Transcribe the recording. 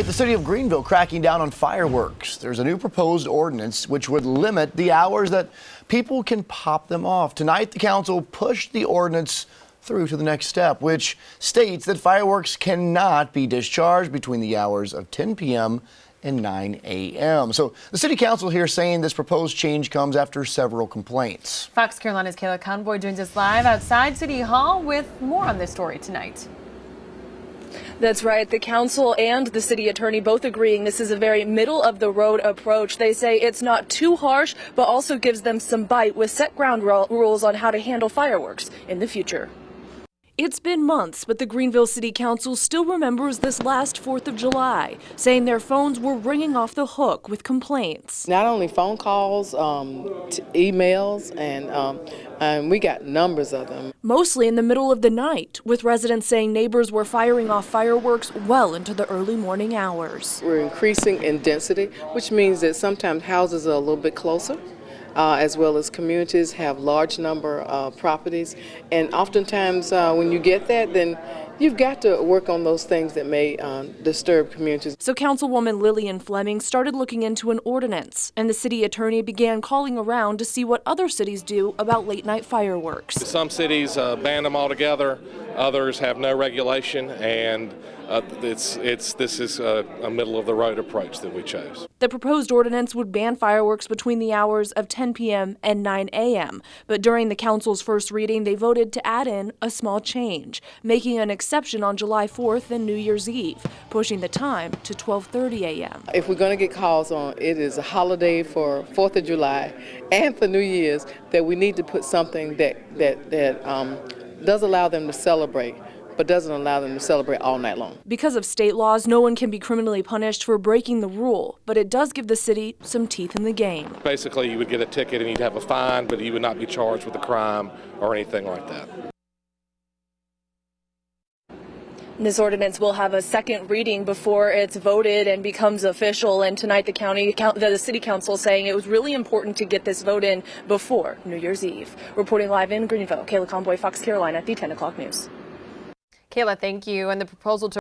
The city of Greenville cracking down on fireworks. There's a new proposed ordinance which would limit the hours that people can pop them off. Tonight, the council pushed the ordinance through to the next step, which states that fireworks cannot be discharged between the hours of 10 p.m. and 9 a.m. So the city council here saying this proposed change comes after several complaints. Fox Carolina's Kayla Convoy joins us live outside City Hall with more on this story tonight. That's right. The council and the city attorney both agreeing this is a very middle of the road approach. They say it's not too harsh, but also gives them some bite with set ground rules on how to handle fireworks in the future. It's been months, but the Greenville City Council still remembers this last 4th of July, saying their phones were ringing off the hook with complaints. Not only phone calls, emails, and we got numbers of them. Mostly in the middle of the night, with residents saying neighbors were firing off fireworks well into the early morning hours. We're increasing in density, which means that sometimes houses are a little bit closer. As well as communities have large number of properties, and oftentimes when you get that, then you've got to work on those things that may disturb communities. So Councilwoman Lillian Fleming started looking into an ordinance, and the city attorney began calling around to see what other cities do about late night fireworks. Some cities ban them altogether, others have no regulation, and this is a middle of the road approach that we chose. The proposed ordinance would ban fireworks between the hours of 10 p.m. and 9 a.m. But during the council's first reading, they voted to add in a small change, making an exception on July 4th and New Year's Eve, pushing the time to 12:30 a.m. If we're going to get calls on it is a holiday for 4th of July and for New Year's, that we need to put something that does allow them to celebrate, but doesn't allow them to celebrate all night long. Because of state laws, no one can be criminally punished for breaking the rule, but it does give the city some teeth in the game. Basically, you would get a ticket and you'd have a fine, but you would not be charged with a crime or anything like that. This ordinance will have a second reading before it's voted and becomes official. And tonight, the city council saying it was really important to get this vote in before New Year's Eve. Reporting live in Greenville, Kayla Convoy, Fox Carolina, the 10 o'clock news. Kayla, thank you. And the proposal to